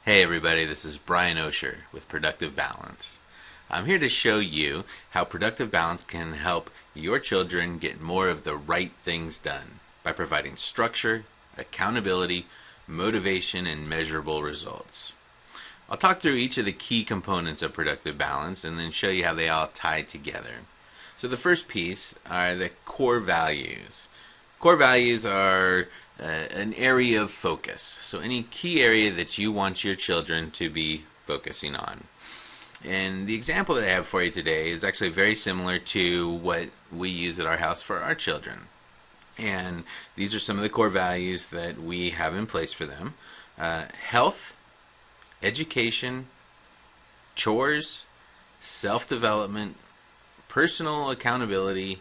Hey everybody, this is Brian Osher with Productive Balance. I'm here to show you how productive balance can help your children get more of the right things done by providing structure, accountability, motivation, and measurable results. I'll talk through each of the key components of productive balance and then show you how they all tie together. So the first piece are the core values. Core values are an area of focus. So any key area that you want your children to be focusing on. And the example that I have for you today is actually very similar to what we use at our house for our children. And these are some of the core values that we have in place for them. Health, education, chores, self-development, personal accountability,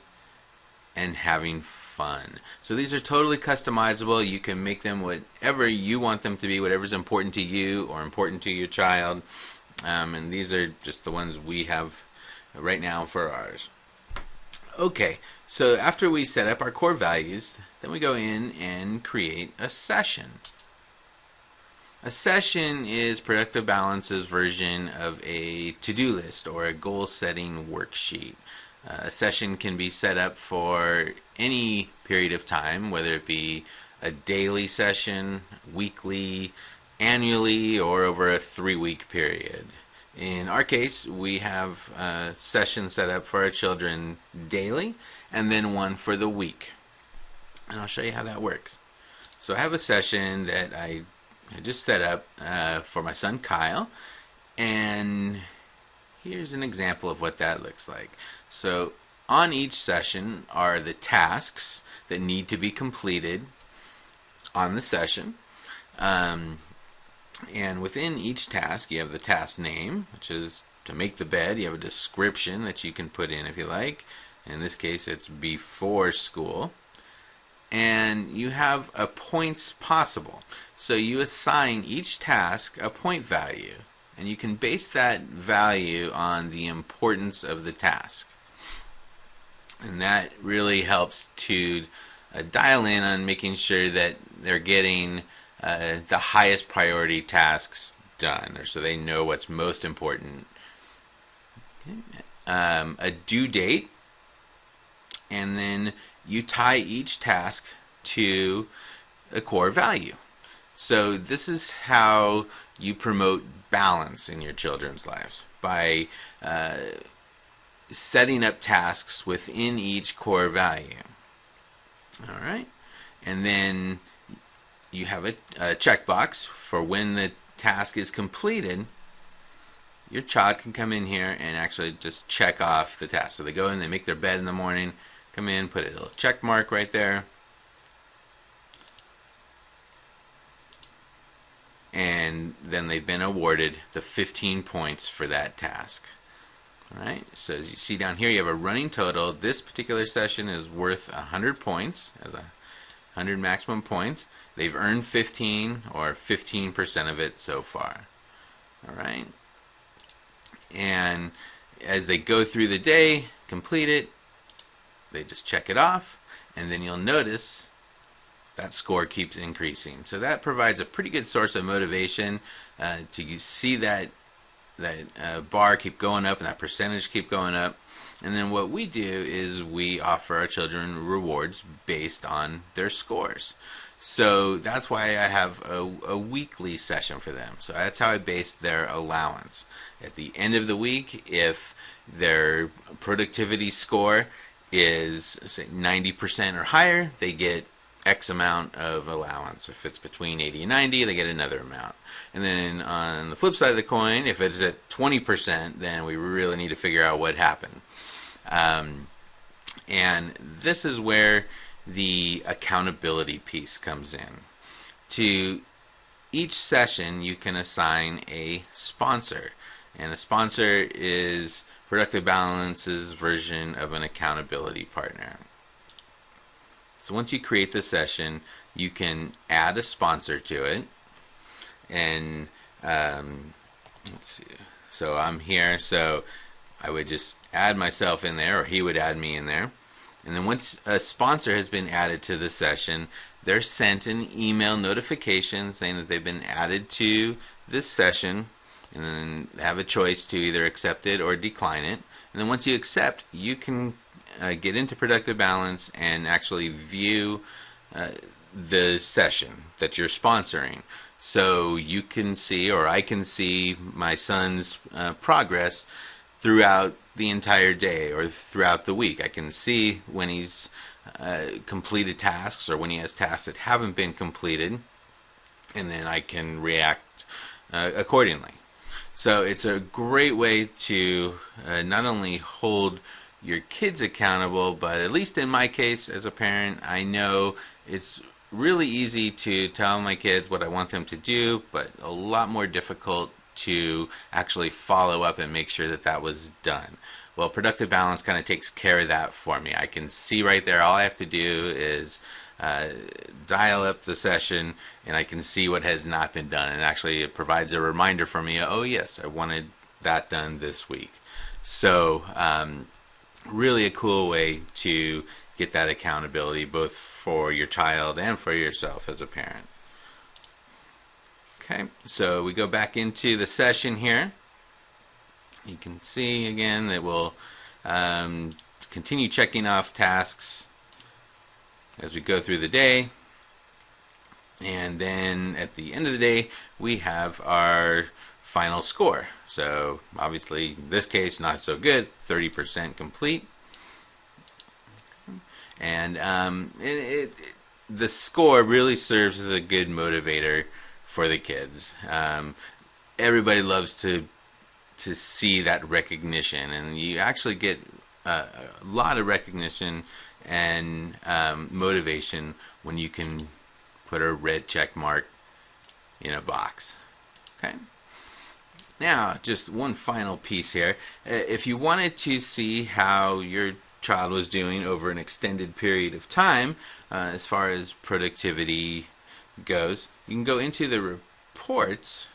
and having fun. So these are totally customizable. You can make them whatever you want them to be, whatever's important to you or important to your child. And these are just the ones we have right now for ours. Okay, so after we set up our core values, then we go in and create a session. A session is Productive Balance's version of a to-do list or a goal-setting worksheet. A session can be set up for any period of time, whether it be a daily session, weekly, annually, or over a 3-week period. In our case, we have a session set up for our children daily and then one for the week. And I'll show you how that works. So I have a session that I just set up for my son Kyle, and here's an example of what that looks like. So on each session are the tasks that need to be completed on the session. And within each task you have the task name, which is to make the bed. You have a description that you can put in if you like. In this case it's before school. And you have a points possible. So you assign each task a point value, and you can base that value on the importance of the task. And that really helps to dial in on making sure that they're getting the highest priority tasks done, or so they know what's most important. A due date, and then you tie each task to a core value. So this is how you promote balance in your children's lives, by setting up tasks within each core value. Alright, and then you have a checkbox for when the task is completed. Your child can come in here and actually just check off the task. So they go in, they make their bed in the morning, come in, put a little check mark right there, and then they've been awarded the 15 points for that task. Alright, so as you see down here, you have a running total. This particular session is worth 100 points, as 100 maximum points. They've earned 15, or 15% of it so far. Alright, and as they go through the day, complete it, they just check it off, and then you'll notice that score keeps increasing. So that provides a pretty good source of motivation to see that bar keep going up and that percentage keep going up. And then what we do is we offer our children rewards based on their scores. So that's why I have a weekly session for them. So that's how I base their allowance. At the end of the week, if their productivity score is, say, 90% or higher, they get X amount of allowance. If it's between 80 and 90, they get another amount. And then on the flip side of the coin, if it's at 20%, then we really need to figure out what happened. And this is where the accountability piece comes in. To each session, you can assign a sponsor. And a sponsor is Productive Balance's version of an accountability partner. So once you create the session, you can add a sponsor to it. And let's see. So I'm here, so I would just add myself in there, or he would add me in there. And then once a sponsor has been added to the session, they're sent an email notification saying that they've been added to this session and then have a choice to either accept it or decline it. And then once you accept, you can get into Productive Balance and actually view the session that you're sponsoring. So you can see, or I can see, my son's progress throughout the entire day or throughout the week. I can see when he's completed tasks or when he has tasks that haven't been completed, and then I can react accordingly. So it's a great way to not only hold your kids accountable, but at least in my case as a parent, I know it's really easy to tell my kids what I want them to do, but a lot more difficult to actually follow up and make sure that that was done. Well, Productive Balance kind of takes care of that for me. I can see right there, all I have to do is dial up the session, and I can see what has not been done. And actually it provides a reminder for me, oh yes, I wanted that done this week. So really a cool way to get that accountability, both for your child and for yourself as a parent. Okay, so we go back into the session here. You can see again that we'll continue checking off tasks as we go through the day. And then at the end of the day, we have our final score. So obviously, in this case, not so good, 30% complete. And the score really serves as a good motivator for the kids. Everybody loves to see that recognition, and you actually get a lot of recognition and motivation when you can put a red check mark in a box. Okay. Now, just one final piece here. If you wanted to see how your child was doing over an extended period of time, as far as productivity goes, you can go into the reports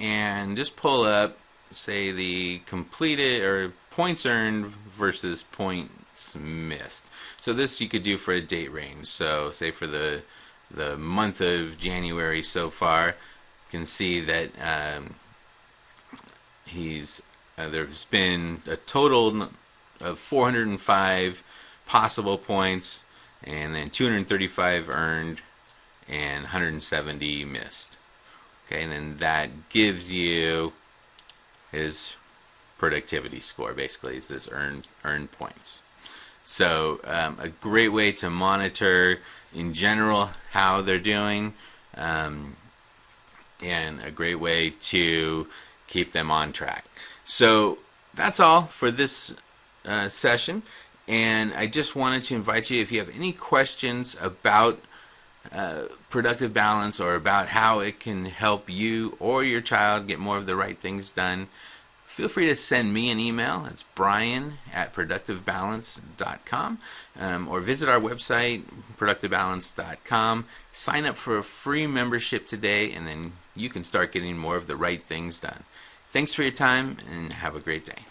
and just pull up, say, the completed or points earned versus points missed. So this you could do for a date range. So say for the month of January so far, you can see that there's been a total of 405 possible points, and then 235 earned and 170 missed. Okay, and then that gives you his productivity score. Basically, is this earned points. So a great way to monitor in general how they're doing, and a great way to keep them on track. So that's all for this session, and I just wanted to invite you, if you have any questions about Productive Balance or about how it can help you or your child get more of the right things done, feel free to send me an email. It's brian@productivebalance.com, or visit our website, productivebalance.com. Sign up for a free membership today, and then you can start getting more of the right things done. Thanks for your time, and have a great day.